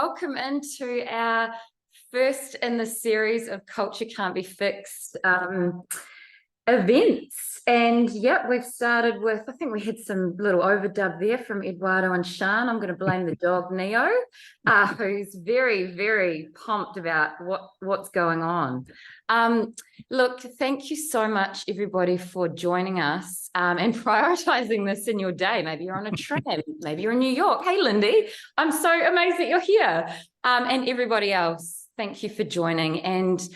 Welcome into our first in the series of Culture Can't Be Fixed events. And yep, we've started with, I think we had some little overdub there from Eduardo and Sean. I'm going to blame the dog Neo, who's very, very pumped about what's going on. Look, thank you so much, everybody, for joining us and prioritizing this in your day. Maybe you're on a train, maybe you're in New York. Hey, Lindy, I'm so amazed that you're here. And everybody else, thank you for joining. And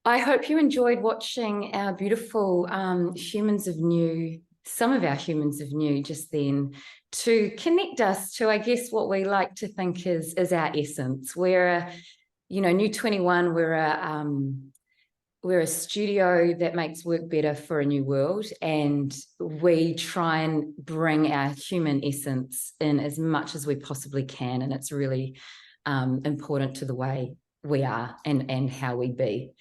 I hope you enjoyed watching our beautiful Humans of New, some of our Humans of New just then, to connect us to, I guess, what we like to think is our essence. We're New 21, we're a studio that makes work better for a new world, and we try and bring our human essence in as much as we possibly can, and it's really important to the way we are and how we be.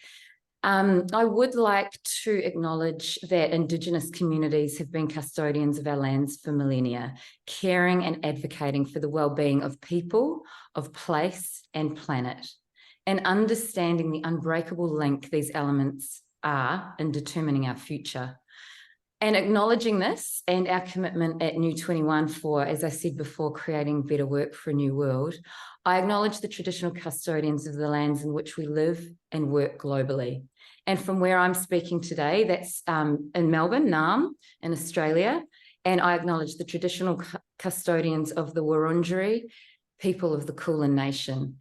I would like to acknowledge that Indigenous communities have been custodians of our lands for millennia, caring and advocating for the well-being of people, of place and planet, and understanding the unbreakable link these elements are in determining our future. And acknowledging this and our commitment at New 21 for, as I said before, creating better work for a new world, I acknowledge the traditional custodians of the lands in which we live and work globally. And from where I'm speaking today, that's in Melbourne, Naarm, in Australia. And I acknowledge the traditional custodians of the Wurundjeri people of the Kulin Nation.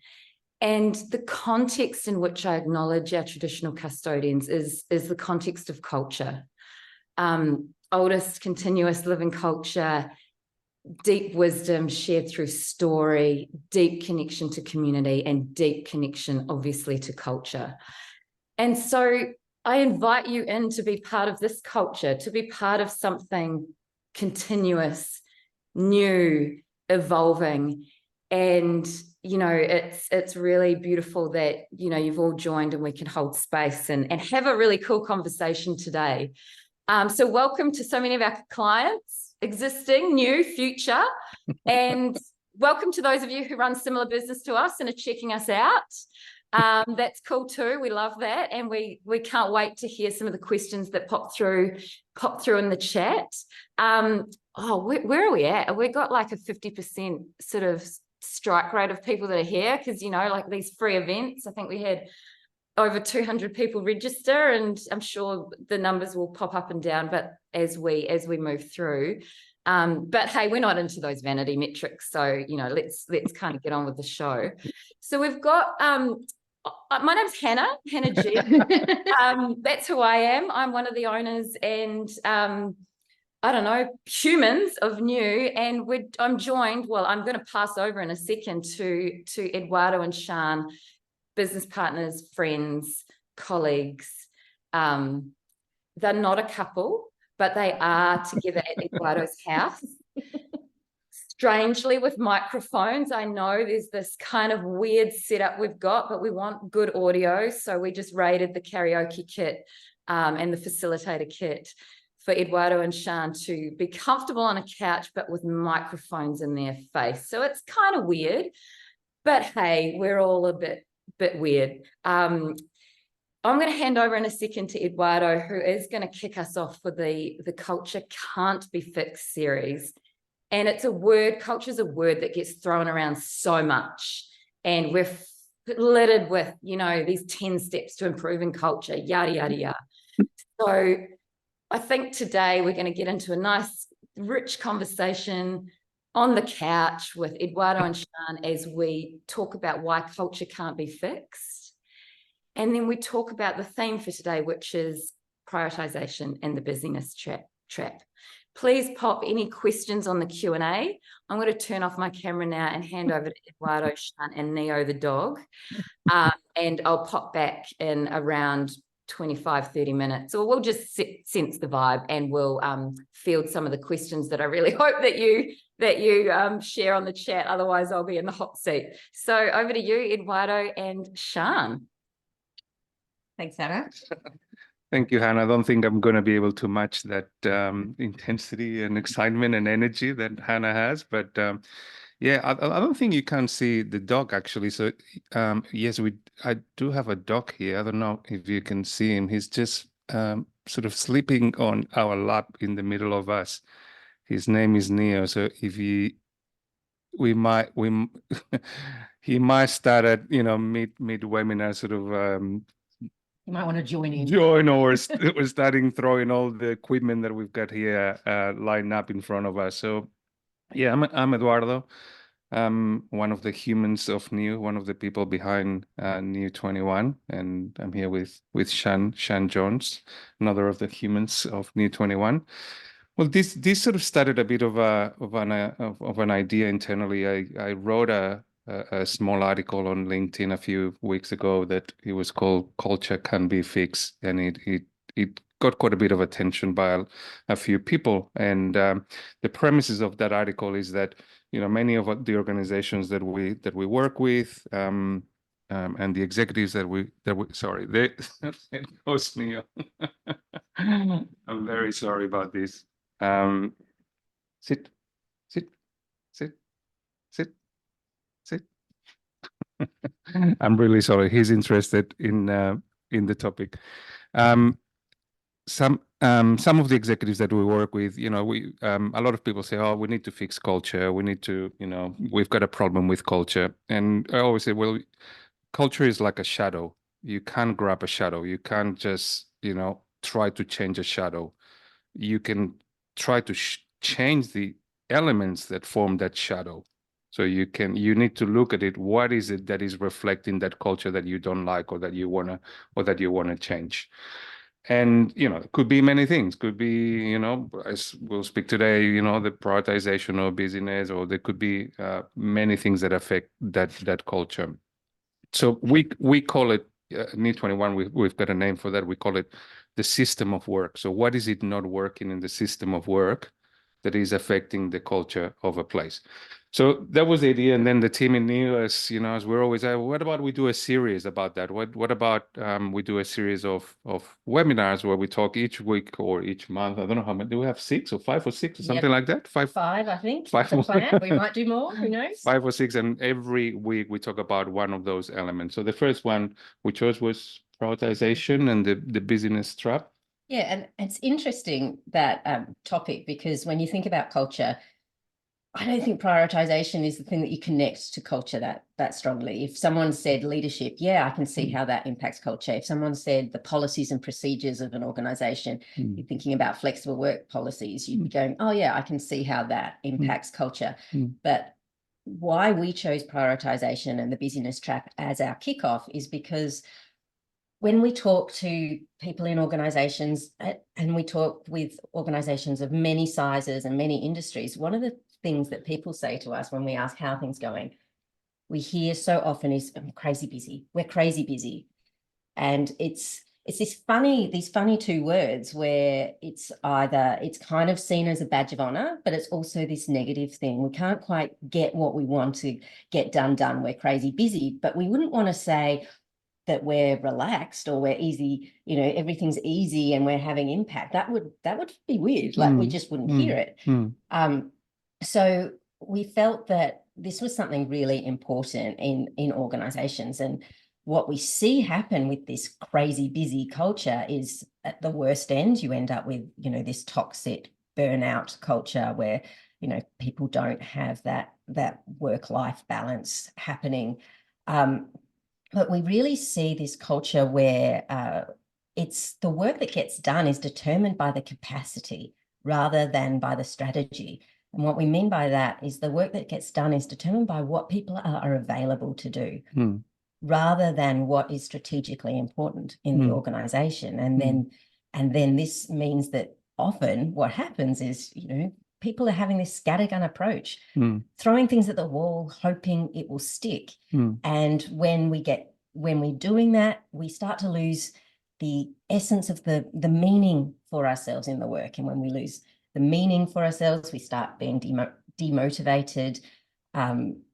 And the context in which I acknowledge our traditional custodians is the context of culture. Oldest continuous living culture, deep wisdom shared through story, deep connection to community, and deep connection, obviously, to culture. And so I invite you in to be part of this culture, to be part of something continuous, new, evolving. And, it's really beautiful that, you've all joined and we can hold space and have a really cool conversation today. So welcome to so many of our clients, existing, new, future, and welcome to those of you who run similar business to us and are checking us out. That's cool too. We love that. And we can't wait to hear some of the questions that pop through in the chat. Where are we at? We got like a 50% sort of strike rate of people that are here because, like these free events, I think we had over 200 people register, and I'm sure the numbers will pop up and down, but as we move through. But hey, we're not into those vanity metrics, so let's kind of get on with the show. So we've got my name's Hannah G. That's who I am. I'm one of the owners and Humans of New, and I'm joined. Well, I'm going to pass over in a second to Eduardo and Sean, business partners, friends, colleagues. They're not a couple, but they are together at Eduardo's house. Strangely, with microphones. I know there's this kind of weird setup we've got, but we want good audio. So we just raided the karaoke kit and the facilitator kit for Eduardo and Sean to be comfortable on a couch, but with microphones in their face. So it's kind of weird, but hey, we're all a bit weird. I'm going to hand over in a second to Eduardo, who is going to kick us off for the Culture Can't Be Fixed series. And it's a word, culture is a word that gets thrown around so much. And we're littered with, these 10 steps to improving culture, yada, yada, yada. So I think today we're going to get into a nice, rich conversation on the couch with Eduardo and Sean as we talk about why culture can't be fixed. And then we talk about the theme for today, which is prioritization and the busyness trap. Please pop any questions on the Q&A. I'm going to turn off my camera now and hand over to Eduardo, Sean, and Neo the dog. And I'll pop back in around 25-30 minutes, or we'll just sense the vibe and we'll field some of the questions that I really hope that you share on the chat. Otherwise, I'll be in the hot seat. So over to you, Eduardo and Sean. Thanks, Hannah. Thank you, Hannah. I don't think I'm going to be able to match that intensity and excitement and energy that Hannah has, but Yeah, I don't think you can see the dog actually. So, yes, I do have a dog here. I don't know if you can see him. He's just sort of sleeping on our lap in the middle of us. His name is Neo. So if he, we might, he might start at, mid webinar sort of You might want to join in. or we're starting throwing all the equipment that we've got here lined up in front of us. So yeah, I'm Eduardo. I'm one of the humans of New, one of the people behind New 21, and I'm here with Shan Jones, another of the humans of New 21. Well, this sort of started a bit of an idea internally. I wrote a small article on LinkedIn a few weeks ago that it was called "Culture Can Be Fixed," and it got quite a bit of attention by a few people. And the premises of that article is that many of the organizations that we work with and the executives that we sorry, they it goes me. I'm very sorry about this. Sit, sit, sit, sit, sit. I'm really sorry. He's interested in the topic. Some of the executives that we work with, we a lot of people say, "Oh, we need to fix culture. We need to, we've got a problem with culture." And I always say, "Well, culture is like a shadow. You can't grab a shadow. You can't just, try to change a shadow. You can try to change the elements that form that shadow. So you need to look at it. What is it that is reflecting that culture that you don't like or that you wanna change?" And it could be many things. Could be, as we'll speak today, the prioritization or busyness, or there could be many things that affect that culture. So we call it Need 21. We've got a name for that. We call it the system of work. So what is it not working in the system of work that is affecting the culture of a place? So that was the idea. And then the team in New, as we're always, what about we do a series about that? What about we do a series of webinars where we talk each week or each month? I don't know how many. Do we have 6 or 5 or 6 or something like that? Five, I think. five. The plan. We might do more. Who knows? 5 or 6, and every week we talk about one of those elements. So the first one we chose was prioritization and the busyness trap. Yeah, and it's interesting that topic, because when you think about culture, I don't think prioritization is the thing that you connect to culture that strongly. If someone said leadership, yeah, I can see how that impacts culture. If someone said the policies and procedures of an organization, you're thinking about flexible work policies, you'd be going, oh yeah, I can see how that impacts culture. But why we chose prioritization and the busyness trap as our kickoff is because when we talk to people in organizations, and we talk with organizations of many sizes and many industries, one of the things that people say to us when we ask how things going, we hear so often is, "I'm crazy busy. We're crazy busy." And it's these funny two words where it's kind of seen as a badge of honor, but it's also this negative thing. We can't quite get what we want to get done. We're crazy busy, but we wouldn't want to say that we're relaxed or we're easy, everything's easy and we're having impact. That would be weird. Like we just wouldn't hear it. So we felt that this was something really important in organizations. And what we see happen with this crazy busy culture is at the worst end, you end up with, this toxic burnout culture where, people don't have that work-life balance happening. But we really see this culture where it's the work that gets done is determined by the capacity rather than by the strategy. And what we mean by that is the work that gets done is determined by what people are available to do rather than what is strategically important in the organization. And then this means that often what happens is, people are having this scattergun approach, throwing things at the wall, hoping it will stick. And when we're doing that, we start to lose the essence of the meaning for ourselves in the work. And when we lose the meaning for ourselves, we start being demotivated.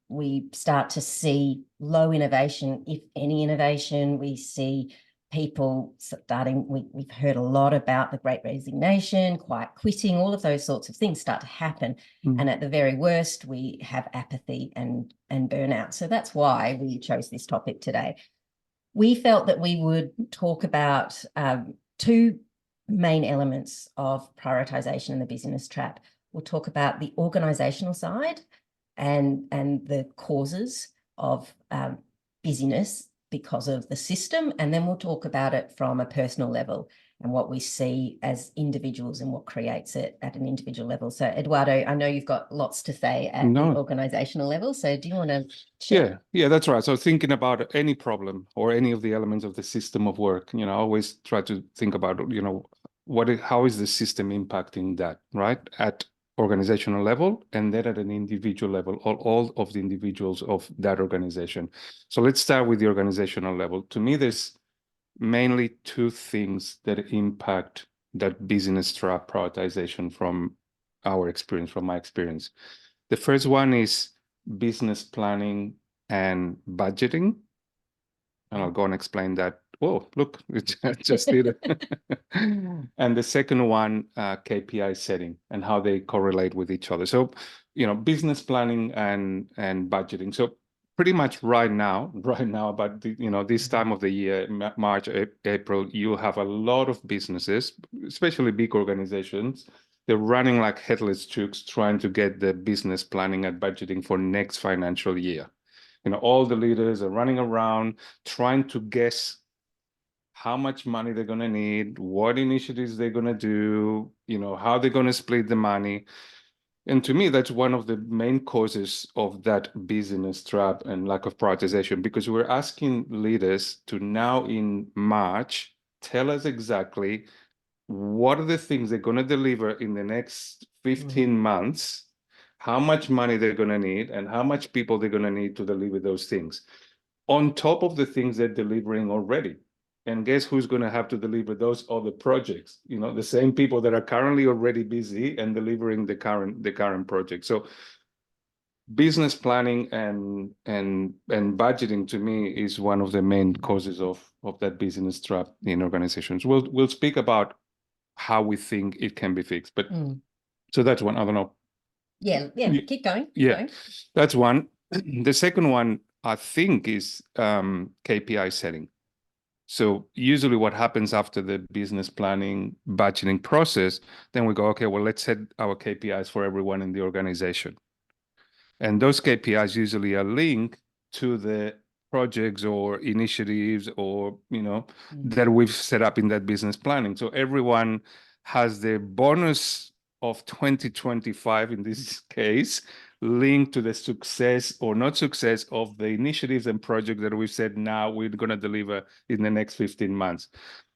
We start to see low innovation, if any innovation. We see people starting, we've heard a lot about the Great Resignation, quiet quitting, all of those sorts of things start to happen. And at the very worst, we have apathy and burnout. So that's why we chose this topic today. We felt that we would talk about two main elements of prioritization in the busyness trap. We'll talk about the organizational side and the causes of busyness because of the system, and then we'll talk about it from a personal level and what we see as individuals and what creates it at an individual level. So Eduardo, I know you've got lots to say at the organizational level, so do you want to share? Yeah, that's right. So thinking about any problem or any of the elements of the system of work, I always try to think about, how is the system impacting that, right? At organizational level, and then at an individual level, all of the individuals of that organization. So let's start with the organizational level. To me, there's mainly two things that impact that business trap prioritization from our experience, from my experience. The first one is business planning and budgeting. And I'll go and explain that. Oh, look, it just did it. And the second one, KPI setting and how they correlate with each other. So, business planning and budgeting. So pretty much right now, about this time of the year, March, April, you have a lot of businesses, especially big organizations. They're running like headless chooks trying to get the business planning and budgeting for next financial year. All the leaders are running around trying to guess how much money they're going to need, what initiatives they're going to do, how they're going to split the money. And to me, that's one of the main causes of that business trap and lack of prioritization, because we're asking leaders to now in March, tell us exactly what are the things they're going to deliver in the next 15 months, how much money they're going to need, and how much people they're going to need to deliver those things, on top of the things they're delivering already. And guess who's going to have to deliver those other projects? The same people that are currently already busy and delivering the current project. So business planning and budgeting, to me, is one of the main causes of that business trap in organizations. We'll speak about how we think it can be fixed, but so that's one. I don't know. Yeah, keep going. That's one. The second one, I think, is KPI setting. So usually what happens after the business planning, budgeting process, then we go, okay, well, let's set our KPIs for everyone in the organization. And those KPIs usually are linked to the projects or initiatives or, that we've set up in that business planning. So everyone has their bonus of 2025, in this case, linked to the success or not success of the initiatives and projects that we've said now we're going to deliver in the next 15 months.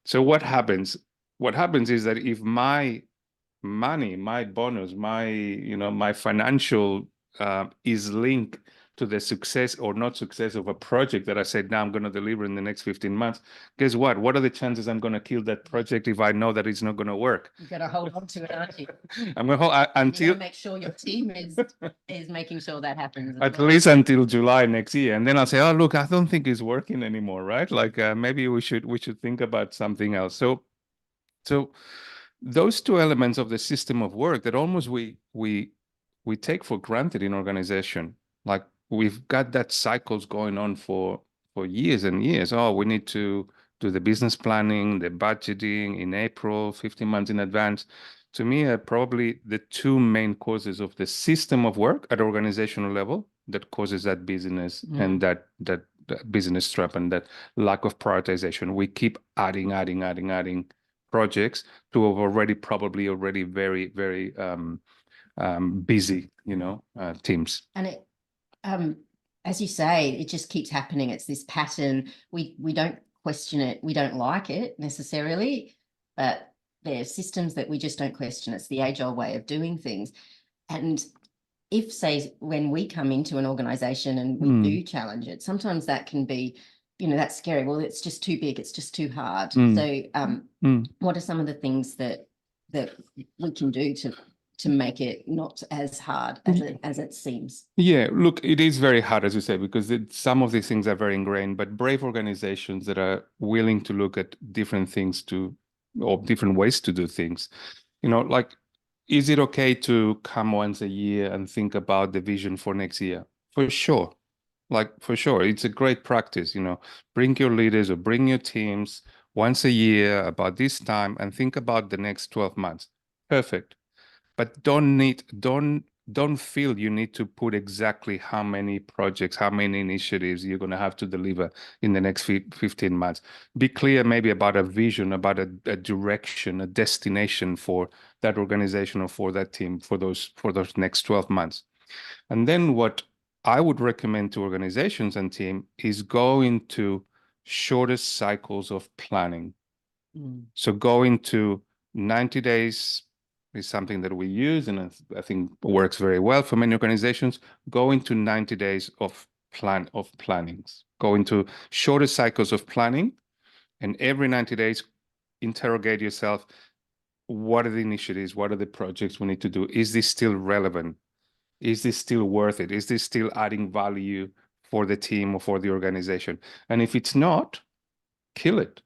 So what happens? What happens is that if my money, my bonus, my financial is linked to the success or not success of a project that I said now I'm going to deliver in the next 15 months, guess what? What are the chances I'm going to kill that project if I know that it's not going to work? You've got to hold on to it, aren't you? I'm going to hold until make sure your team is making sure that happens. At least until July next year, and then I'll say, oh, look, I don't think it's working anymore, right? Like maybe we should think about something else. So those two elements of the system of work that almost we take for granted in organization, like we've got that cycles going on for years and years. Oh, we need to do the business planning, the budgeting in April, 15 months in advance. To me, are probably the two main causes of the system of work at organizational level that causes that busyness and that business trap and that lack of prioritization. We keep adding projects to already very, very busy, teams. And it, as you say, it just keeps happening. It's this pattern. We don't question it. We don't like it necessarily, but there are systems that we just don't question. It's the age-old way of doing things. And if, say, when we come into an organization and we do challenge it, sometimes that can be, that's scary. Well, it's just too big. It's just too hard. So what are some of the things that we can do to to make it not as hard as it seems. Yeah, look, it is very hard, as you say, because some of these things are very ingrained, but brave organizations that are willing to look at different things or different ways to do things, like, is it okay to come once a year and think about the vision for next year? For sure. Like, for sure. It's a great practice, bring your leaders or bring your teams once a year about this time and think about the next 12 months. Perfect. But don't feel you need to put exactly how many projects, how many initiatives you're going to have to deliver in the next 15 months. Be clear maybe about a vision, about a direction, a destination for that organization or for that team for those next 12 months. And then what I would recommend to organizations and team is go into shorter cycles of planning. So go into 90 days is something that we use, and I think works very well for many organizations. Go into 90 days of plannings. Go into shorter cycles of planning, and every 90 days, interrogate yourself. What are the initiatives? What are the projects we need to do? Is this still relevant? Is this still worth it? Is this still adding value for the team or for the organization? And if it's not, kill it.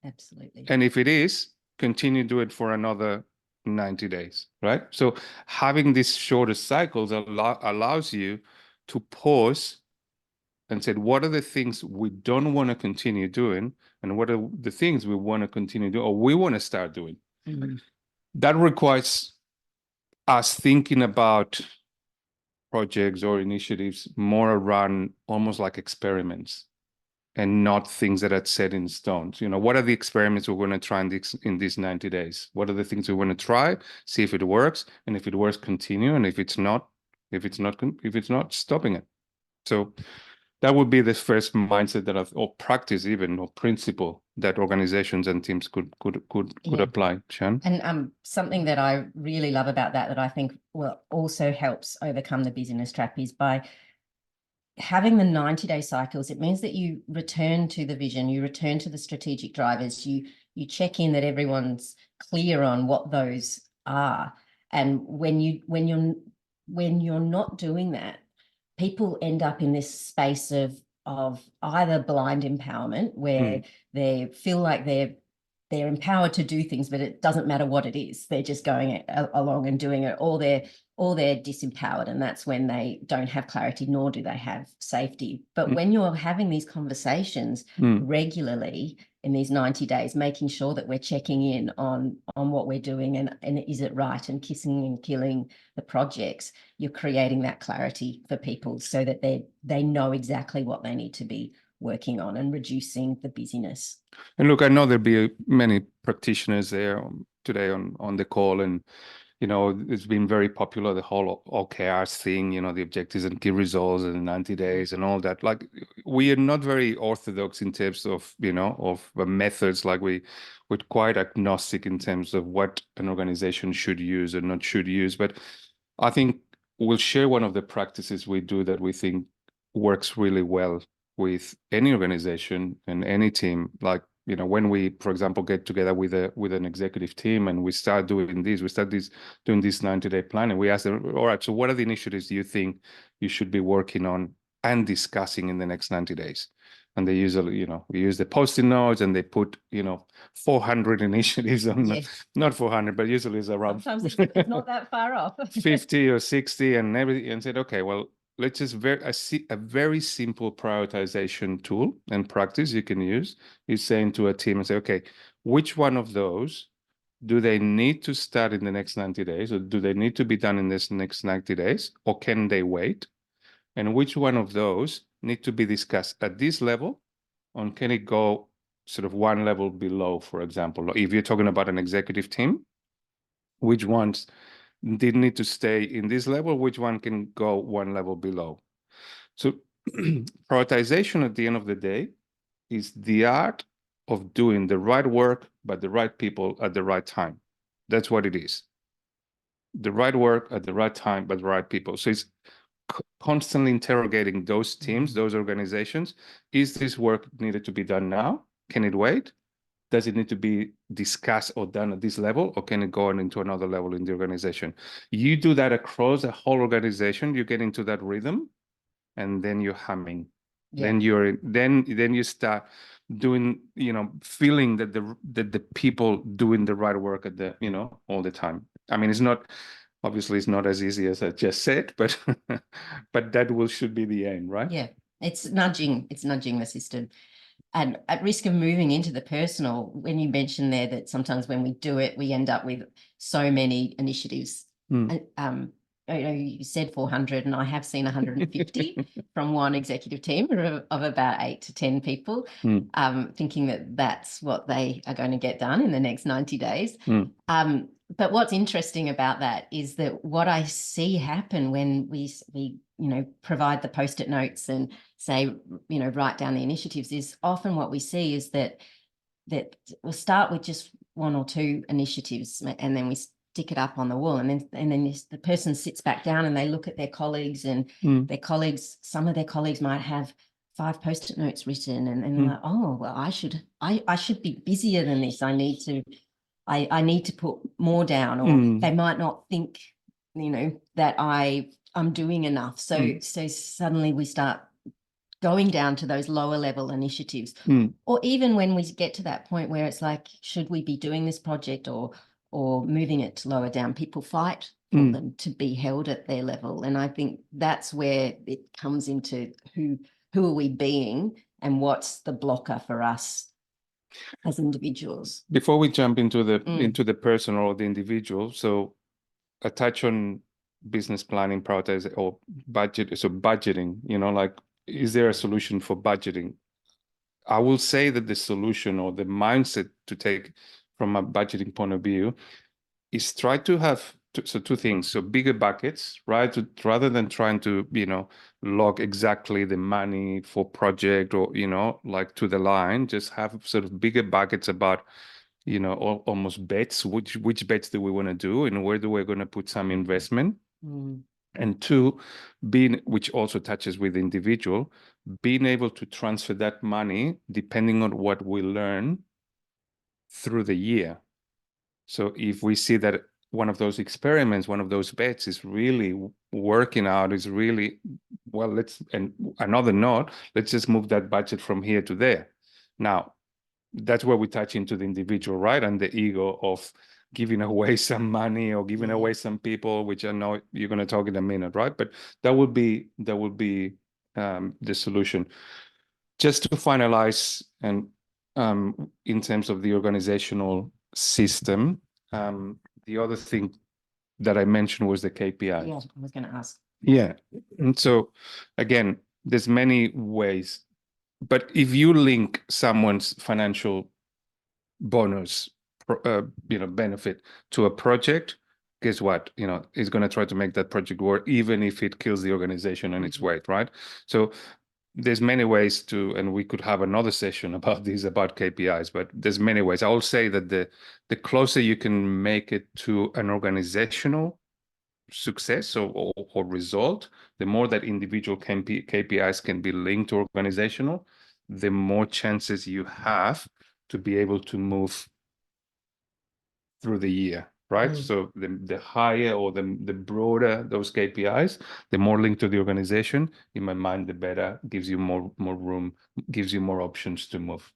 Absolutely. And if it is, continue to do it for another 90 days, right? So having these shorter cycles allows you to pause and say, what are the things we don't want to continue doing? And what are the things we want to continue doing or we want to start doing? That requires us thinking about projects or initiatives more around almost like experiments and not things that are set in stone. What are the experiments we're going to try in these 90 days? What are the things we want to try, see if it works, and if it works, continue, and if it's not, stopping it. So that would be the first mindset or practice even, or principle that organizations and teams could apply. Shan? And something that I really love about that I think also helps overcome the busyness trap is by having the 90-day cycles. It means that you return to the vision, you return to the strategic drivers, you check in that everyone's clear on what those are. And when you're not doing that, people end up in this space of either blind empowerment, where they feel like they're empowered to do things, but it doesn't matter what it is. They're just going along and doing it, or they're disempowered, and that's when they don't have clarity, nor do they have safety. But when you're having these conversations regularly in these 90 days, making sure that we're checking in on what we're doing and is it right, and kissing and killing the projects, you're creating that clarity for people so that they know exactly what they need to be working on and reducing the busyness. And look, I know there'll be many practitioners there today on the call, and it's been very popular, the whole OKRs thing, the objectives and key results in 90 days and all that. Like, we are not very orthodox in terms of, of methods. Like, we're quite agnostic in terms of what an organization should use or not should use. But I think we'll share one of the practices we do that we think works really well with any organization and any team. Like, when we, for example, get together with an executive team and we start doing this 90-day planning, we ask them, all right, so what are the initiatives do you think you should be working on and discussing in the next 90 days? And they usually, we use the Post-it notes, and they put, 400 initiatives on, not 400, but usually it's around. Sometimes it's not that far off. 50 or 60 and everything, and said, okay, well, let's just a very simple prioritization tool and practice you can use is saying to a team and say, okay, which one of those do they need to start in the next 90 days, or do they need to be done in this next 90 days, or can they wait? And which one of those need to be discussed at this level, or can it go sort of one level below, for example? If you're talking about an executive team, which ones did need to stay in this level, which one can go one level below? So prioritization at the end of the day is the art of doing the right work by the right people at the right time. That's what it is. The right work at the right time by the right people. So it's constantly interrogating those teams, those organizations. Is this work needed to be done now? Can it wait? does it need to be discussed or done at this level, or can it go on into another level in the organization? You do that across the whole organization, you get into that rhythm, and then you're humming. Yeah. Then you start doing, feeling that the people doing the right work at the, all the time. I mean, obviously it's not as easy as I just said, but but that should be the aim, right? Yeah, it's nudging the system. And at risk of moving into the personal, when you mentioned there that sometimes when we do it, we end up with so many initiatives. You said 400, and I have seen 150 from one executive team of about 8 to 10 people, thinking that that's what they are going to get done in the next 90 days. But what's interesting about that is that what I see happen when we provide the Post-it notes and say, write down the initiatives, is often what we see is that we'll start with just 1 or 2 initiatives, and then we stick it up on the wall, and then the person sits back down and they look at their colleagues, and some of their colleagues might have 5 Post-it notes written, and like, oh, well, I should be busier than this. I need to put more down, or they might not think, that I'm doing enough. So suddenly we start going down to those lower level initiatives, or even when we get to that point where it's like, should we be doing this project or moving it to lower down? People fight for them to be held at their level, and I think that's where it comes into who are we being, and what's the blocker for us as individuals. Before we jump into the personal or the individual, so a touch on business planning, prioritization, or budget. So budgeting, like, is there a solution for budgeting? I will say that the solution or the mindset to take from a budgeting point of view is try to have 2 things. So bigger buckets, right? Rather than trying to, log exactly the money for project or, like to the line, just have sort of bigger buckets about, almost bets. Which bets do we want to do, and where do we going to put some investment? And 2, which also touches with the individual, being able to transfer that money depending on what we learn through the year. So if we see that one of those experiments, one of those bets is really working out, is really, well, and another note, let's just move that budget from here to there. Now, that's where we touch into the individual, right? And the ego of giving away some money or giving away some people, which I know you're going to talk in a minute, right? But that would be the solution. Just to finalize, and in terms of the organizational system, the other thing that I mentioned was the KPI. Yeah, I was going to ask. Yeah, and so again, there's many ways, but if you link someone's financial bonus, benefit to a project, guess what? He's going to try to make that project work, even if it kills the organization and its weight, right? So there's many ways to, and we could have another session about these, about KPIs, but there's many ways. I will say that the closer you can make it to an organizational success or result, the more that individual KPIs can be linked to organizational, the more chances you have to be able to move through the year, right? So the higher or the broader those KPIs, the more linked to the organization, in my mind, the better, gives you more room, gives you more options to move.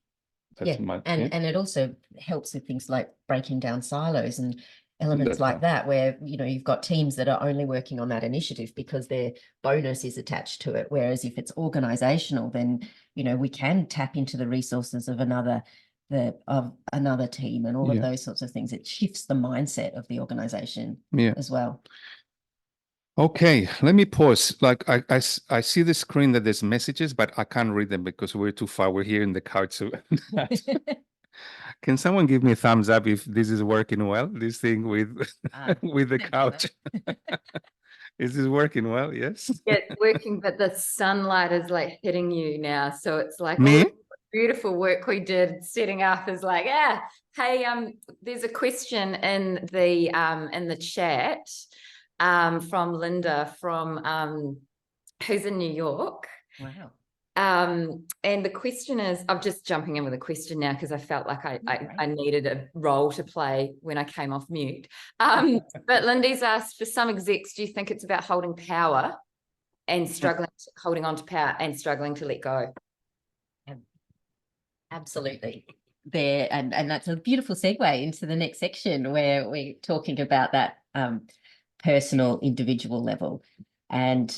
That's and it also helps with things like breaking down silos and elements like that, where you've got teams that are only working on that initiative because their bonus is attached to it. Whereas if it's organizational, then we can tap into the resources of another team and all of those sorts of things. It shifts the mindset of the organization as well. Okay, let me pause. Like I see the screen that there's messages, but I can't read them because we're too far. We're here in the couch. So can someone give me a thumbs up if this is working well? This thing with with the couch. Is this working well? Yes. Yeah, it's working, but the sunlight is like hitting you now. So it's like me? all the beautiful work we did setting up is like, hey, there's a question in the chat from Linda from who's in New York. Wow. And the question is, I'm just jumping in with a question now because I felt like I needed a role to play when I came off mute. But Lindy's asked, for some execs, do you think it's about holding power and holding on to power and struggling to let go? Absolutely. There, and that's a beautiful segue into the next section where we're talking about that personal, individual level. And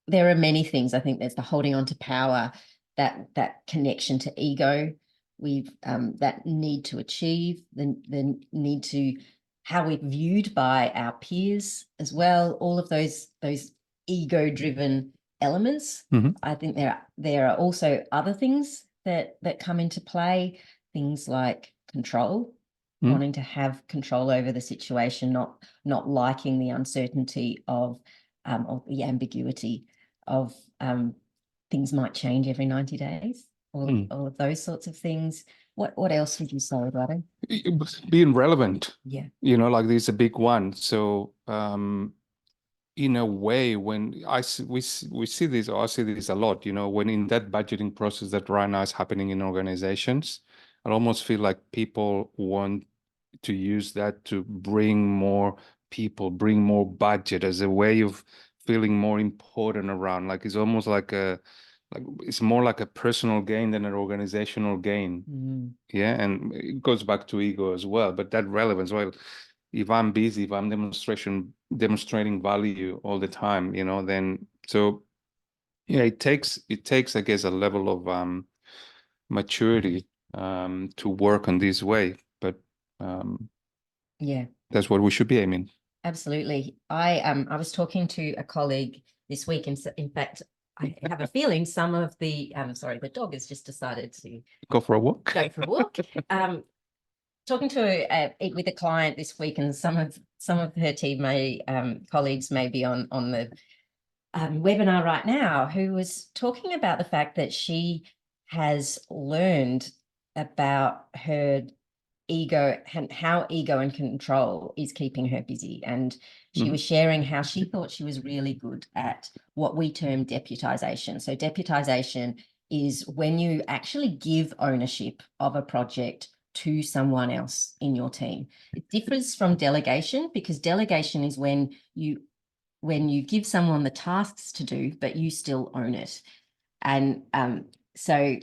there are many things. I think there's the holding on to power, that connection to ego, that need to achieve, the need to how we're viewed by our peers as well. All of those ego-driven elements. I think there are also other things that come into play. Things like control, wanting to have control over the situation, not liking the uncertainty of the ambiguity of things might change every 90 days, all of those sorts of things. What else would you say about it? Being relevant. Yeah. Like this is a big one. So in a way, when we see this, or I see this a lot, when in that budgeting process that right now is happening in organizations, I almost feel like people want to use that to bring more people, bring more budget as a way of feeling more important around. Like it's almost like it's more like a personal gain than an organizational gain. Yeah, and it goes back to ego as well. But that relevance, well, if I'm busy, if I'm demonstrating value all the time, then so yeah, it takes, I guess, a level of maturity to work on this way. But yeah, that's what we should be aiming. Absolutely. I was talking to a colleague this week, and in fact, I have a feeling some of the the dog has just decided to go for a walk. Talking to with a client this week, and some of her team colleagues may be on the webinar right now, who was talking about the fact that she has learned about her ego and how ego and control is keeping her busy. And she was sharing how she thought she was really good at what we term deputization. So deputization is when you actually give ownership of a project to someone else in your team. It differs from delegation, because delegation is when you give someone the tasks to do, but you still own it. And so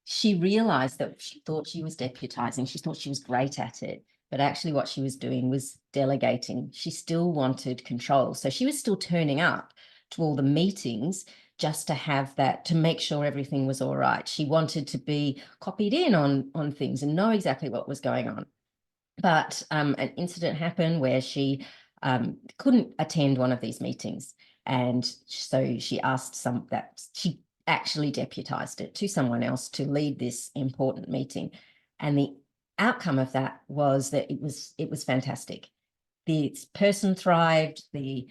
she realized that she thought she was deputizing. She thought she was great at it, but actually what she was doing was delegating. She still wanted control. So she was still turning up to all the meetings just to have that, to make sure everything was all right. She wanted to be copied in on things and know exactly what was going on. But an incident happened where she couldn't attend one of these meetings. And so she asked she actually deputized it to someone else to lead this important meeting. And the outcome of that was that it was fantastic. The person thrived, the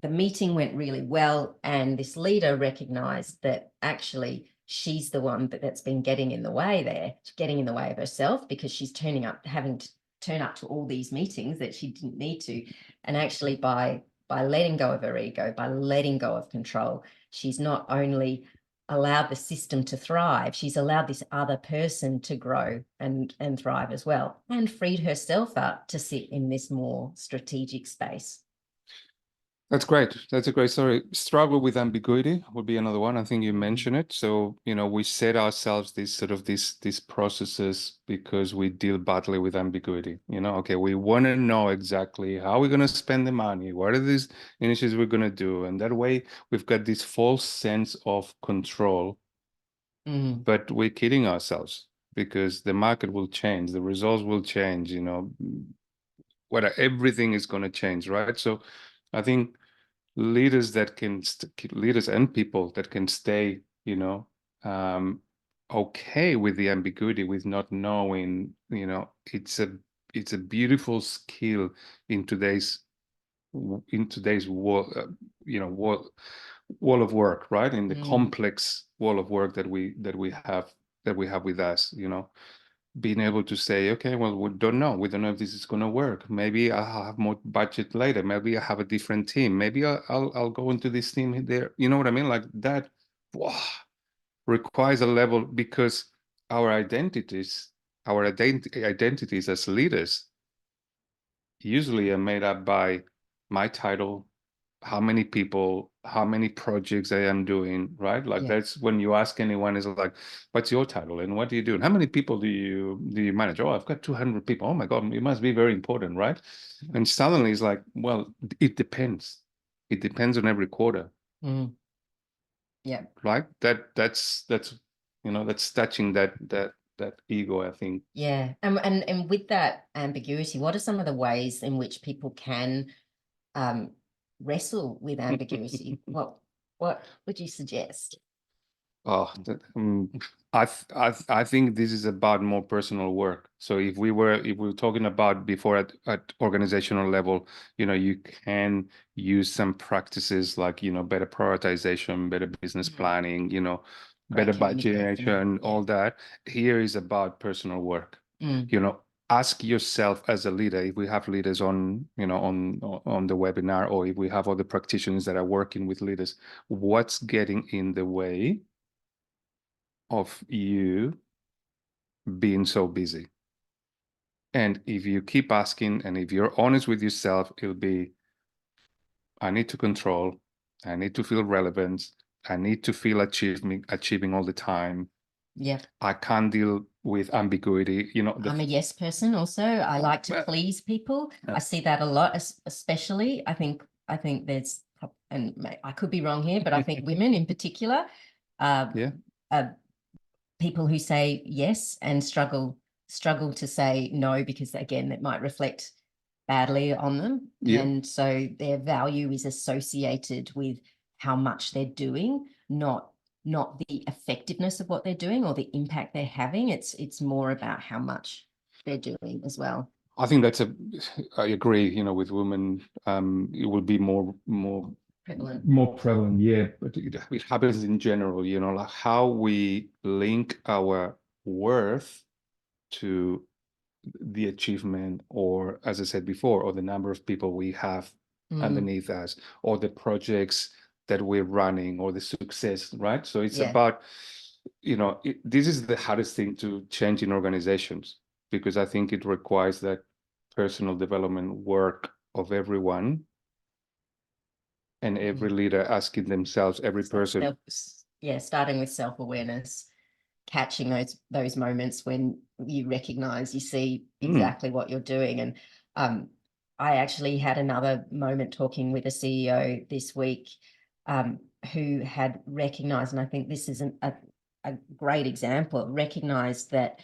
meeting went really well, and this leader recognized that actually she's the one that's been getting in the way there, getting in the way of herself, because she's having to turn up to all these meetings that she didn't need to. And actually by letting go of her ego, by letting go of control, she's not only allowed the system to thrive, she's allowed this other person to grow and thrive as well, and freed herself up to sit in this more strategic space. That's great. That's a great story. Struggle with ambiguity would be another one. I think you mentioned it. So, we set ourselves these processes because we deal badly with ambiguity. Okay, we want to know exactly how we're going to spend the money. What are these initiatives we're going to do? And that way we've got this false sense of control, but we're kidding ourselves, because the market will change. The results will change, everything is going to change, right? So I think leaders and people that can stay, okay with the ambiguity, with not knowing, it's a beautiful skill in today's wall, wall of work, right? In the complex wall of work that we have with us, being able to say, okay, well, we don't know if this is going to work. Maybe I'll have more budget later. Maybe I have a different team. Maybe I'll go into this team there. You know what I mean? Like that wow, requires a level, because our identities as leaders usually are made up by my title, how many people, how many projects I am doing, right? Like Yeah. that's when you ask anyone, is like, what's your title and what do you do? And how many people do you manage? Oh, I've got 200 people. Oh my God, it must be very important, right? And suddenly it's like, well, it depends. It depends on every quarter. Mm. Yeah. Right? That's that's touching that ego, I think. Yeah. And with that ambiguity, what are some of the ways in which people can wrestle with ambiguity? What would you suggest? Oh, I think this is about more personal work. So if we were talking about before at organizational level, you can use some practices like, better prioritization, better business planning, Great better communication, budgetation, all that. Here is about personal work. Ask yourself as a leader, if we have leaders on, on the webinar, or if we have other practitioners that are working with leaders, what's getting in the way of you being so busy? And if you keep asking, and if you're honest with yourself, it'll be, I need to control, I need to feel relevant, I need to feel achieving all the time. Yeah. I can't deal with ambiguity. I'm a yes person also. I like to please people. I see that a lot, especially I think there's, and I could be wrong here, but I think women in particular, people who say yes and struggle to say no, because again, that might reflect badly on them. Yeah. And so their value is associated with how much they're doing, not the effectiveness of what they're doing or the impact they're having. It's more about how much they're doing as well. I think I agree, with women, it will be more prevalent, yeah, but it happens in general, like how we link our worth to the achievement, or as I said before, or the number of people we have underneath us, or the projects that we're running, or the success, right? So it's about, this is the hardest thing to change in organizations, because I think it requires that personal development work of everyone, and every leader asking themselves, every person. Starting with self-awareness, catching those moments when you recognize, you see exactly what you're doing. And I actually had another moment talking with a CEO this week who had recognized, and I think this is a great example, recognized that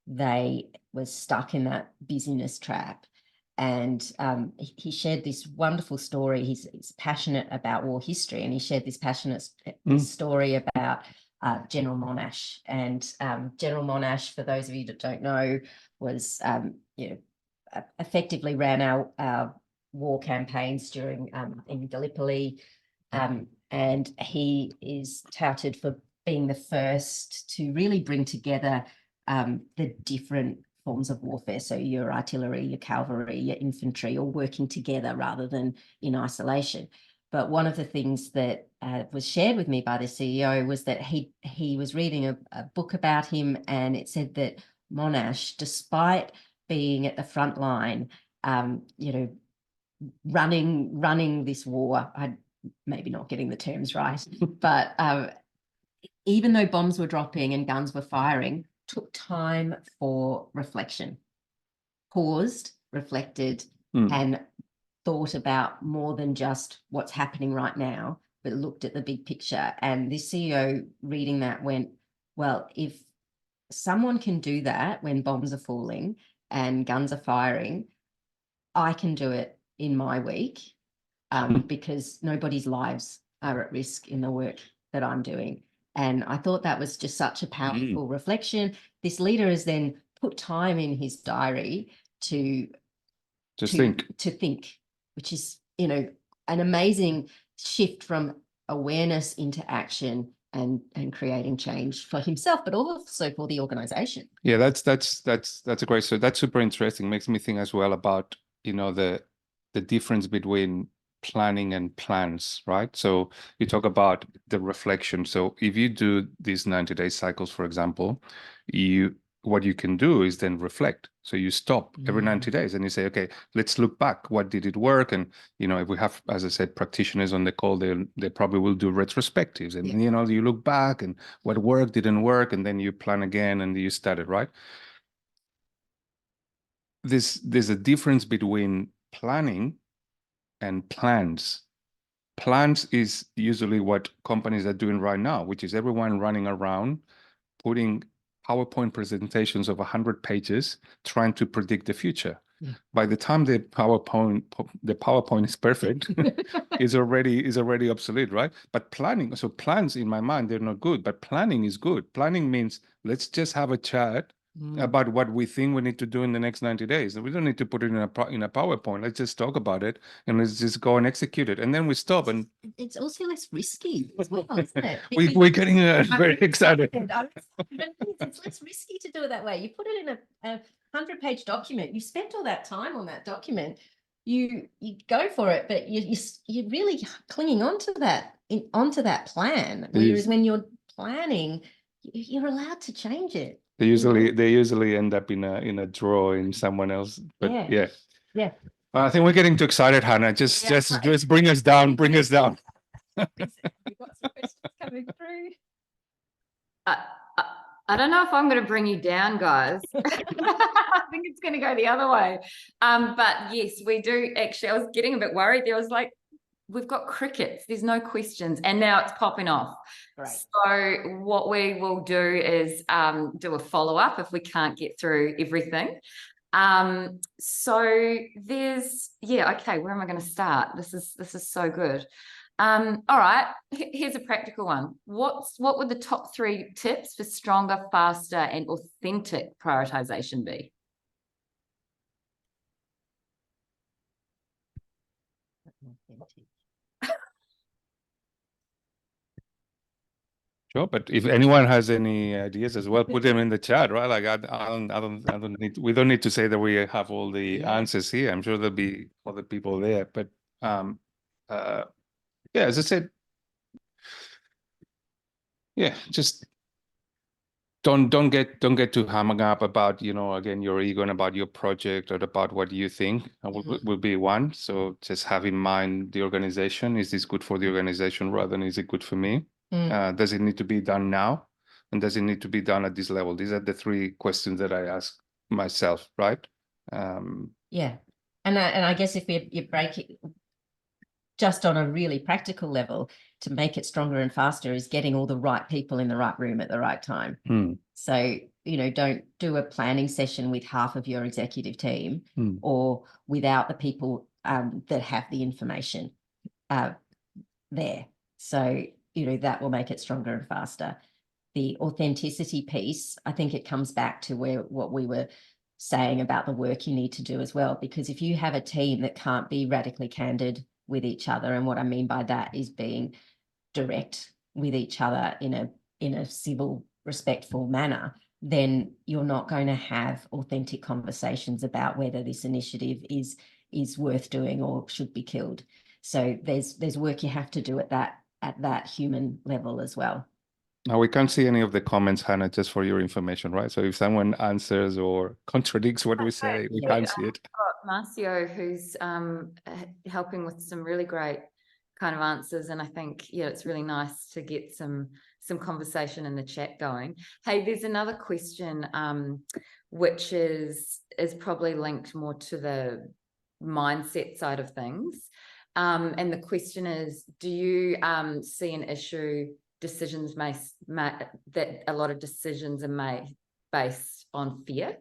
they were stuck in that busyness trap. And he shared this wonderful story. He's passionate about war history, and he shared this passionate story about General Monash. And General Monash, for those of you that don't know, was effectively ran our war campaigns during in Gallipoli, and he is touted for being the first to really bring together the different forms of warfare. So your artillery, your cavalry, your infantry, all working together rather than in isolation. But one of the things that was shared with me by the CEO was that he was reading a book about him, and it said that Monash, despite being at the front line, running this war, I'm maybe not getting the terms right, but even though bombs were dropping and guns were firing, took time for reflection, paused, reflected, and thought about more than just what's happening right now, but looked at the big picture. And this CEO reading that went, well, if someone can do that when bombs are falling and guns are firing, I can do it in my week, because nobody's lives are at risk in the work that I'm doing. And I thought that was just such a powerful reflection. This leader has then put time in his diary to think, which is, an amazing shift from awareness into action and creating change for himself, but also for the organization. Yeah, that's a great, so that's super interesting. Makes me think as well about, the difference between planning and plans, right? So you talk about the reflection. So if you do these 90-day cycles, for example, what you can do is then reflect. So you stop every 90 days and you say, okay, let's look back. What did it work? And, you know, if we have, as I said, practitioners on the call, they probably will do retrospectives. And, you know, you look back and what worked, didn't work, and then you plan again and you start it, right? There's a difference between planning and plans. Plans is usually what companies are doing right now, which is everyone running around putting PowerPoint presentations of 100 pages trying to predict the future. By the time the PowerPoint is perfect, is already obsolete, right? But planning, so plans in my mind, they're not good, but planning is good. Planning means let's just have a chat about what we think we need to do in the next 90 days. We don't need to put it in a PowerPoint. Let's just talk about it and let's just go and execute it. And then we stop. And it's also less risky as well, isn't it? we're getting very excited. It's less risky to do it that way. You put it in a 100-page document. You spent all that time on that document. You go for it, but you're really clinging onto that plan. Whereas when you're planning, you're allowed to change it. They usually end up in a drawer in someone else. But yeah. I think we're getting too excited, Hannah. Just bring us down. Bring us down. We've got some questions coming through. I don't know if I'm going to bring you down, guys. I think it's going to go the other way. But yes, we do actually. I was getting a bit worried. There was like, we've got crickets. There's no questions, and now it's popping off. Right. So what we will do is do a follow-up if we can't get through everything. So there's, okay, where am I going to start? This is so good. All right, here's a practical one. What would the top 3 tips for stronger, faster, and authentic prioritization be? Sure, but if anyone has any ideas as well, put them in the chat, right? Like I don't need. We don't need to say that we have all the answers here. I'm sure there'll be other people there, but as I said, just don't get too hung up about, you know, again, your ego and about your project or about what you think will be one. So just have in mind the organization. Is this good for the organization rather than is it good for me? Does it need to be done now? And does it need to be done at this level? These are the 3 questions that I ask myself, right? And I guess if you break it just on a really practical level, to make it stronger and faster is getting all the right people in the right room at the right time. So, you know, don't do a planning session with half of your executive team or without the people that have the information there. So, you know, that will make it stronger and faster. The authenticity piece, I think it comes back to what we were saying about the work you need to do as well, because if you have a team that can't be radically candid with each other, and what I mean by that is being direct with each other in a civil, respectful manner, then you're not going to have authentic conversations about whether this initiative is worth doing or should be killed. So there's work you have to do at that human level as well. Now, we can't see any of the comments, Hannah, just for your information, right? So if someone answers or contradicts what we say, we can't see it. Marcio, who's helping with some really great kind of answers. And I think, it's really nice to get some conversation in the chat going. Hey, there's another question, which is probably linked more to the mindset side of things. And the question is, do you see an issue that a lot of decisions are made based on fear?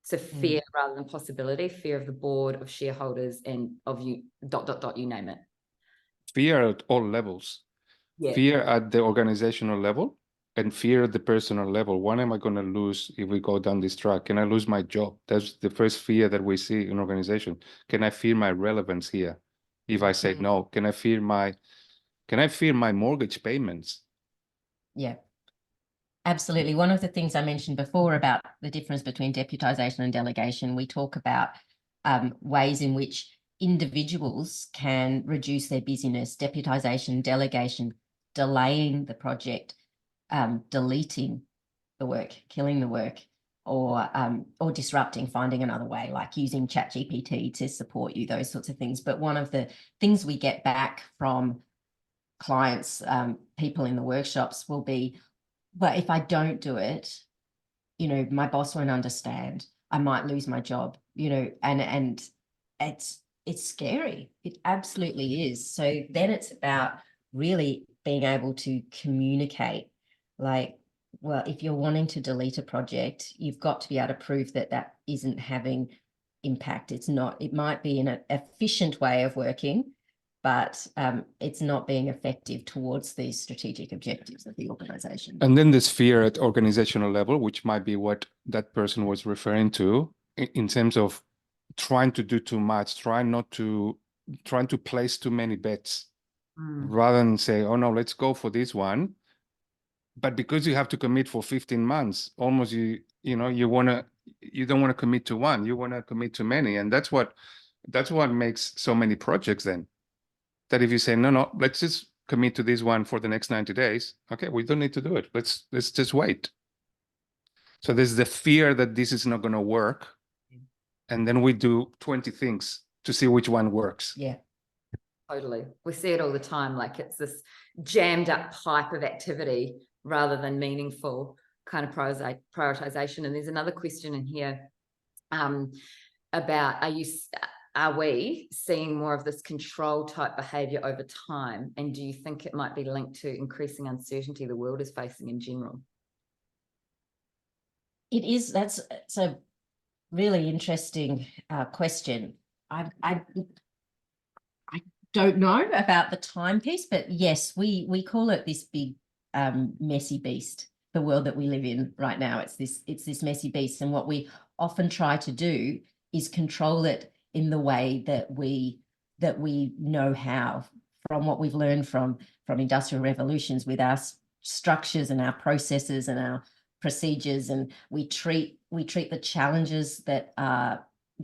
So fear rather than possibility, fear of the board, of shareholders, and of you, ... you name it. Fear at all levels. Fear at the organizational level and fear at the personal level. What am I going to lose if we go down this track? Can I lose my job? That's the first fear that we see in organization. Can I fear my relevance here? If I say no, can I fear my mortgage payments? Yeah. Absolutely. One of the things I mentioned before about the difference between deputization and delegation, we talk about ways in which individuals can reduce their busyness, deputization, delegation, delaying the project, deleting the work, killing the work, or disrupting, finding another way, like using ChatGPT to support you, those sorts of things. But one of the things we get back from clients, people in the workshops will be, but if I don't do it, you know, my boss won't understand. I might lose my job, you know, and it's scary. It absolutely is. So then it's about really being able to communicate, like, well, if you're wanting to delete a project, you've got to be able to prove that that isn't having impact. It's not, it might be an efficient way of working, but it's not being effective towards these strategic objectives of the organization. And then there's fear at organizational level, which might be what that person was referring to in terms of trying to do too much, trying to place too many bets, rather than say, oh no, let's go for this one. But because you have to commit for 15 months, almost you don't want to commit to one, you want to commit to many. And that's what makes so many projects then. That if you say, no, let's just commit to this one for the next 90 days. Okay, we don't need to do it. Let's just wait. So there's the fear that this is not going to work. And then we do 20 things to see which one works. Yeah. Totally. We see it all the time. Like it's this jammed up pipe of activity rather than meaningful kind of prioritization. And there's another question in here about, are we seeing more of this control type behavior over time? And do you think it might be linked to increasing uncertainty the world is facing in general? It is. That's a really interesting question. I don't know about the timepiece, but yes, we call it this big messy beast, the world that we live in right now. It's this messy beast, and what we often try to do is control it in the way that we know how, from what we've learned from industrial revolutions, with our structures and our processes and our procedures, and we treat the challenges that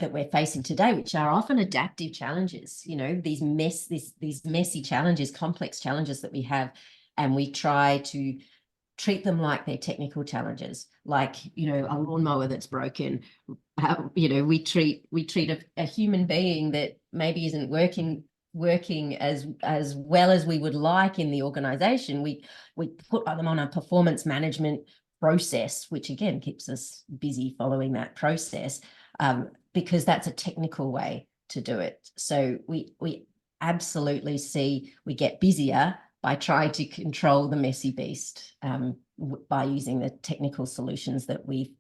we're facing today, which are often adaptive challenges, you know, these messy challenges, complex challenges that we have, and we try to treat them like they're technical challenges, like, you know, a lawnmower that's broken. You know, we treat a human being that maybe isn't working as well as we would like in the organization. We put them on a performance management process, which again keeps us busy following that process, because that's a technical way to do it. So we absolutely see we get busier by trying to control the messy beast, by using the technical solutions that we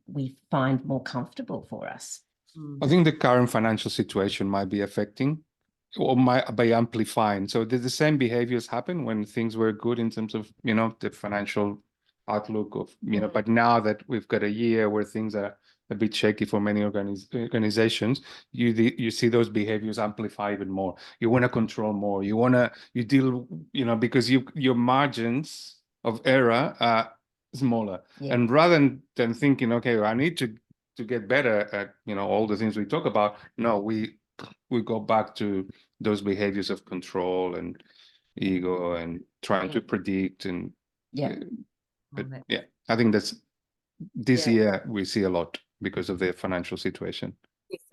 find more comfortable for us. I think the current financial situation might be affecting or might be amplifying. So did the same behaviors happen when things were good in terms of, you know, the financial outlook of, you know, but now that we've got a year where things are a bit shaky for many organizations, you see those behaviors amplify even more. You want to control more. You deal, you know, because your margins of error are smaller. Yeah. And rather than thinking, okay, well, I need to get better at, you know, all the things we talk about, no, we go back to those behaviors of control and ego and trying to predict and but yeah, I think that's this year we see a lot because of their financial situation.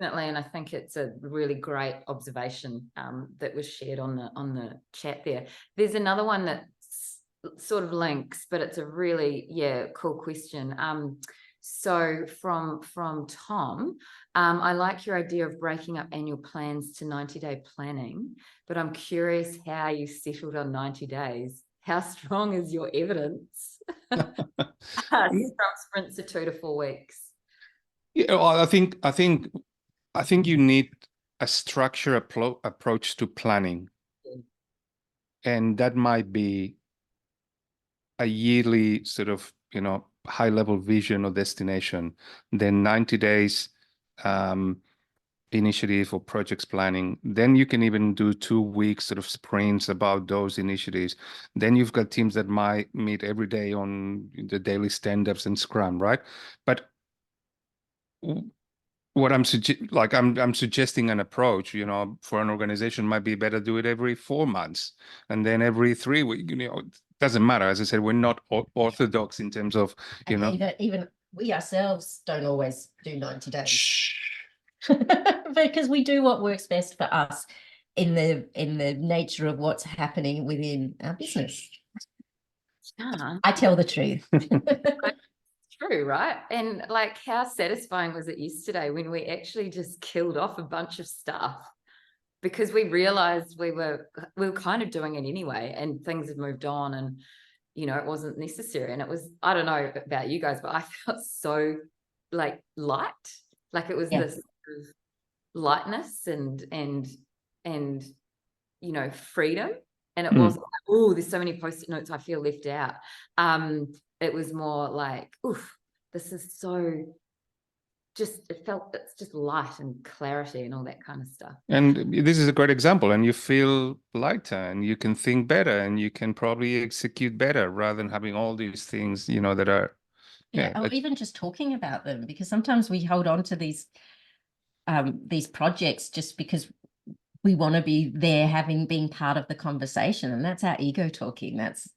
Definitely, and I think it's a really great observation that was shared on the chat there. There's another one that sort of links, but it's a really cool question. So from Tom, I like your idea of breaking up annual plans to 90-day planning, but I'm curious how you settled on 90 days. How strong is your evidence? From sprints to 2 to 4 weeks. Yeah, well, I think you need a structured approach to planning, and that might be a yearly sort of, you know, high level vision or destination. Then 90 days initiative or projects planning. Then you can even do 2 weeks sort of sprints about those initiatives. Then you've got teams that might meet every day on the daily stand-ups and Scrum, right? But what I'm suggesting an approach, you know, for an organization might be better do it every 4 months and then every 3 weeks, you know, it doesn't matter. As I said, we're not orthodox in terms of, you And know. even we ourselves don't always do 90 days. Shh. Because we do what works best for us in the nature of what's happening within our business. Yeah. I tell the truth. True, right? And like, how satisfying was it yesterday when we actually just killed off a bunch of stuff because we realized we were kind of doing it anyway, and things had moved on, and you know, it wasn't necessary. And it was, I don't know about you guys, but I felt so like light, like it was Yeah. this sort of lightness and you know, freedom. And it wasn't like, oh, there's so many post-it notes, I feel left out. It was more like, oof, this is so it's just light and clarity and all that kind of stuff. And this is a great example, and you feel lighter and you can think better and you can probably execute better rather than having all these things, you know, that are, Or even just talking about them, because sometimes we hold on to these projects just because we want to be there, being part of the conversation, and that's our ego talking. That's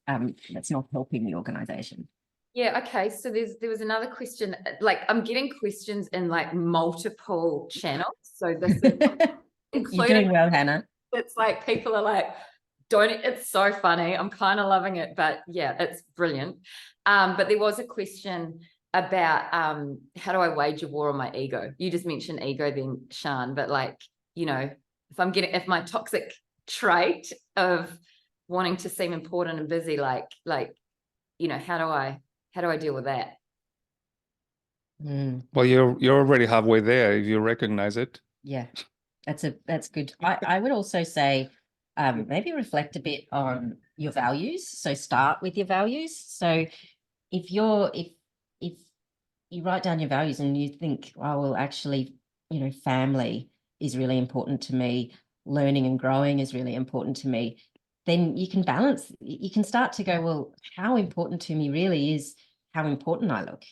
not helping the organization. Yeah, okay. So there was another question. Like, I'm getting questions in like multiple channels. So this is You're doing well, Hannah. It's like people are like, it's so funny. I'm kind of loving it, but yeah, it's brilliant. But there was a question about how do I wage a war on my ego? You just mentioned ego then, Sian, but like, you know, if my toxic trait of wanting to seem important and busy, like, you know, how do I deal with that? well, you're already halfway there if you recognize it. Yeah, that's good. I would also say maybe reflect a bit on your values. So start with your values. So if you write down your values and you think, oh, well, actually, you know, family is really important to me, learning and growing is really important to me, then you can balance, you can start to go, well, how important to me really is how important I look.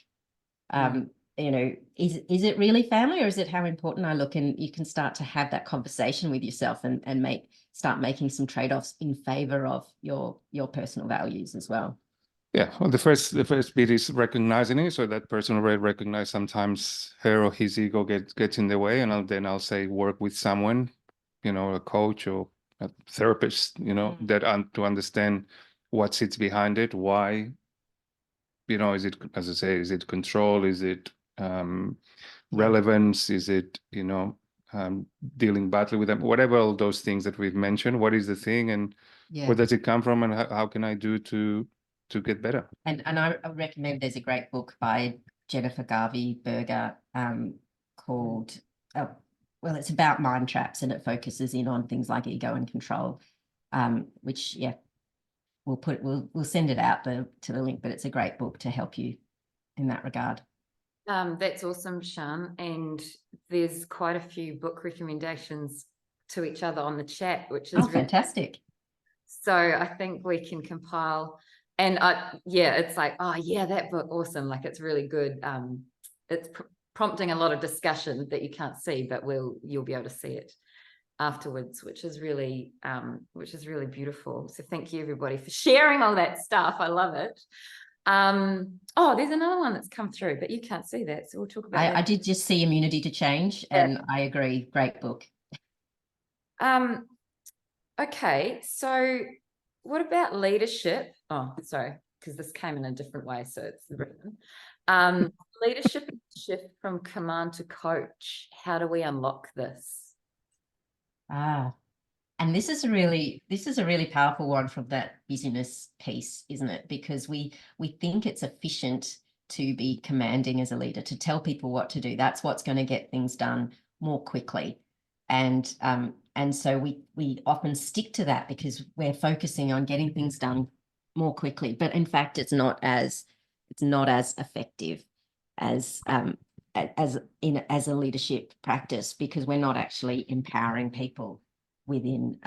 You know, is it really family, or is it how important I look? And you can start to have that conversation with yourself and start making some trade-offs in favor of your personal values as well. Yeah, well, the first bit is recognizing it, so that person already recognized sometimes her or his ego gets in the way, and then I'll say work with someone, you know, a coach or a therapist, you know, that to understand what sits behind it, why, you know, is it, as I say, is it control, is it relevance, is it, you know, dealing badly with them, whatever, all those things that we've mentioned. What is the thing, and where does it come from, and how can I do to get better? And I recommend, there's a great book by Jennifer Garvey Berger called, well, it's about mind traps, and it focuses in on things like ego and control, which, yeah, we'll send it out to the link, but it's a great book to help you in that regard. That's awesome, Sian. And there's quite a few book recommendations to each other on the chat, which is really fantastic. So I think we can compile, and yeah, it's like, oh yeah, that book, awesome. Like, it's really good. It's prompting a lot of discussion that you can't see, but you'll be able to see it afterwards, which is really beautiful. So thank you, everybody, for sharing all that stuff. I love it. Oh, there's another one that's come through, but you can't see that, so we'll talk about that. I did just see Immunity to Change, and I agree, great book. Okay, so what about leadership? Oh, sorry, because this came in a different way, so it's written. Leadership shift from command to coach. How do we unlock this? And this is a really powerful one from that busyness piece, isn't it? Because we think it's efficient to be commanding as a leader, to tell people what to do. That's what's going to get things done more quickly. And so we often stick to that because we're focusing on getting things done more quickly. But in fact, it's not as effective as a leadership practice, because we're not actually empowering people within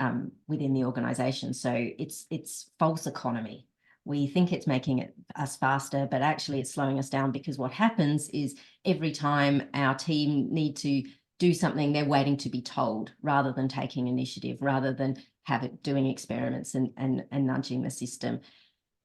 the organization. So it's false economy. we think it's making us faster, but actually it's slowing us down, because what happens is every time our team need to do something, they're waiting to be told rather than taking initiative, rather than doing experiments and nudging the system.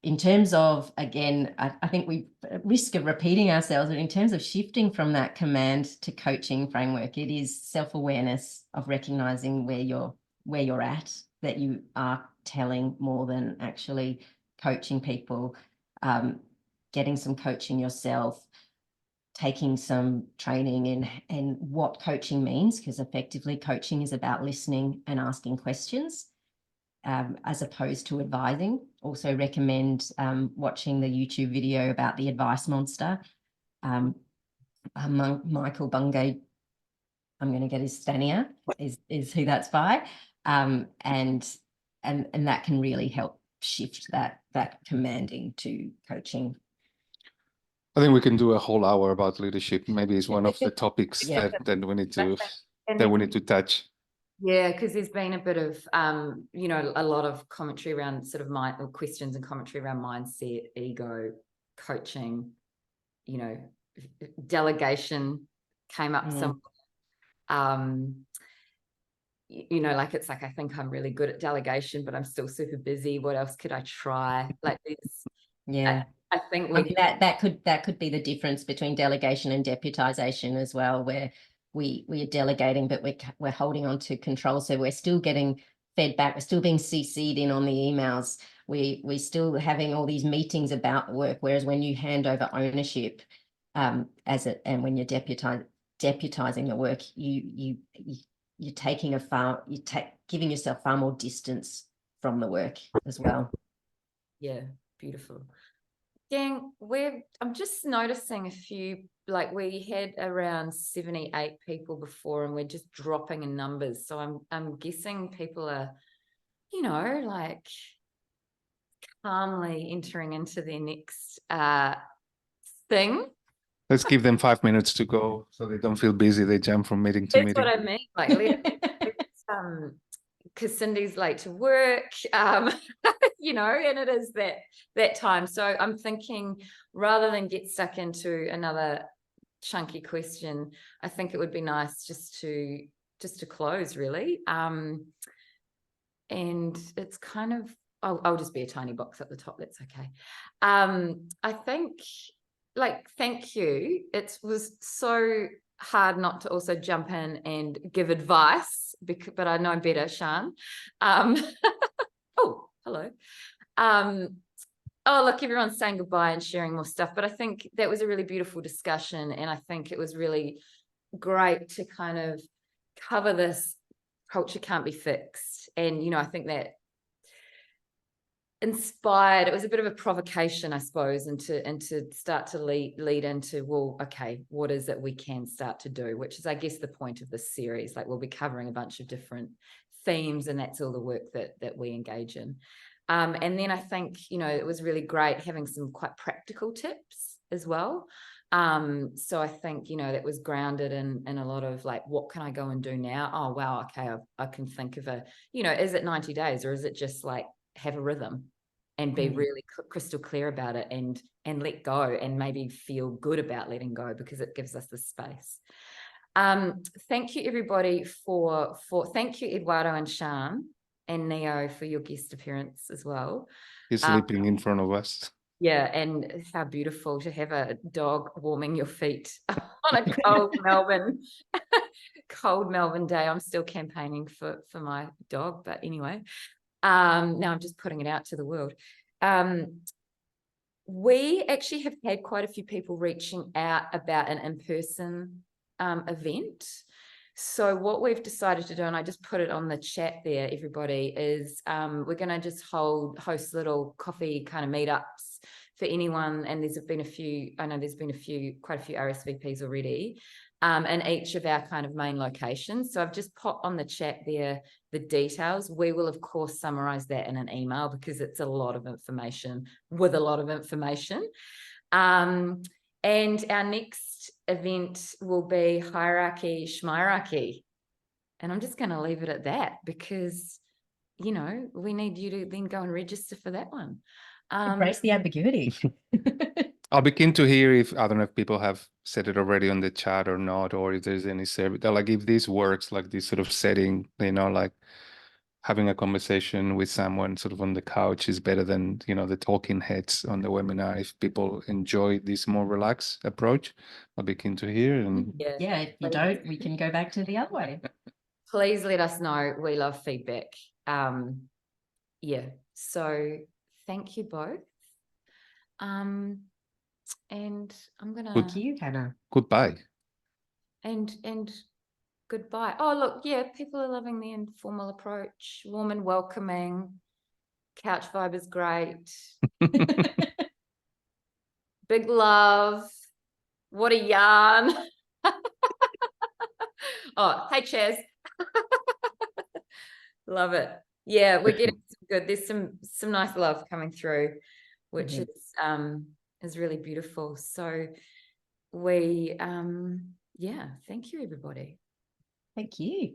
In terms of, again, I think we risk of repeating ourselves, but in terms of shifting from that command to coaching framework, it is self-awareness of recognizing where you're at, that you are telling more than actually coaching people, getting some coaching yourself, taking some training in what coaching means, because effectively coaching is about listening and asking questions, as opposed to advising. Also recommend watching the YouTube video about the advice monster. Michael Bungay, I'm going to get his Stania, is who that's by. And that can really help shift that commanding to coaching. I think we can do a whole hour about leadership. Maybe it's one of the topics Yeah. that we need to touch. Yeah, because there's been a bit of, you know, a lot of commentary around sort of questions and commentary around mindset, ego, coaching, you know, delegation came up some. You know, like, it's like, I think I'm really good at delegation, but I'm still super busy. What else could I try? Like this. Yeah. I think that could be the difference between delegation and deputization as well, where we are delegating, but we're holding on to control. So we're still getting fed back. We're still being CC'd in on the emails. We're still having all these meetings about the work. Whereas when you hand over ownership, and when you're deputizing the work, you're taking giving yourself far more distance from the work as well. Yeah, beautiful. Gang, I'm just noticing a few, like, we had around 78 people before, and we're just dropping in numbers. So I'm guessing people are, you know, like, calmly entering into their next thing. Let's give them 5 minutes to go so they don't feel busy. They jump from meeting to meeting. That's what I mean. Like, because Cindy's late to work, you know, and it is that time. So I'm thinking, rather than get stuck into another chunky question, I think it would be nice just to close, really. And it's kind of, I'll just be a tiny box at the top. That's okay. I think, like, thank you. It was so hard not to also jump in and give advice, but I know better, Sian. Oh, hello. Oh, look, everyone's saying goodbye and sharing more stuff, but I think that was a really beautiful discussion, and I think it was really great to kind of cover this culture can't be fixed. And, you know, I think that inspired, it was a bit of a provocation, I suppose, and to start to lead into, well, okay, what is it we can start to do, which is, I guess, the point of this series. Like, we'll be covering a bunch of different themes, and that's all the work that we engage in. And then I think, you know, it was really great having some quite practical tips as well. So I think, you know, that was grounded in a lot of, like, what can I go and do now? Oh, wow, okay, I can think of you know, is it 90 days, or is it just like have a rhythm and be really crystal clear about it, and let go, and maybe feel good about letting go, because it gives us the space. Thank you, everybody, thank you, Eduardo and Sian and Neo, for your guest appearance as well. He's sleeping in front of us. Yeah, and how beautiful to have a dog warming your feet on a cold Melbourne day. I'm still campaigning for my dog, but anyway, now I'm just putting it out to the world. We actually have had quite a few people reaching out about an in-person event. So what we've decided to do, and I just put it on the chat there, everybody, is we're going to just host little coffee kind of meetups for anyone. And there's been quite a few RSVPs already, in each of our kind of main locations. So I've just put on the chat there the details. We will, of course, summarize that in an email, because it's a lot of information with a lot of information. And our next event will be hierarchy, schmierarchy. And I'm just going to leave it at that, because, you know, we need you to then go and register for that one. Embrace the ambiguity. I'll be keen to hear if, I don't know if people have said it already on the chat or not, or if there's any survey, like if this works, like this sort of setting, you know, like having a conversation with someone sort of on the couch is better than, you know, the talking heads on the webinar. If people enjoy this more relaxed approach, I'll be keen to hear. And Yeah, if you don't, we can go back to the other way. Please let us know. We love feedback. Yeah. So thank you both. And I'm gonna Thank you, Hannah. goodbye. and goodbye. Oh, look, yeah, people are loving the informal approach, warm and welcoming. Couch vibe is great. Big love. What a yarn. Oh, hey, Chaz. Love it. Yeah, we're getting some good. There's some nice love coming through, which is really beautiful. So we yeah, thank you, everybody. Thank you.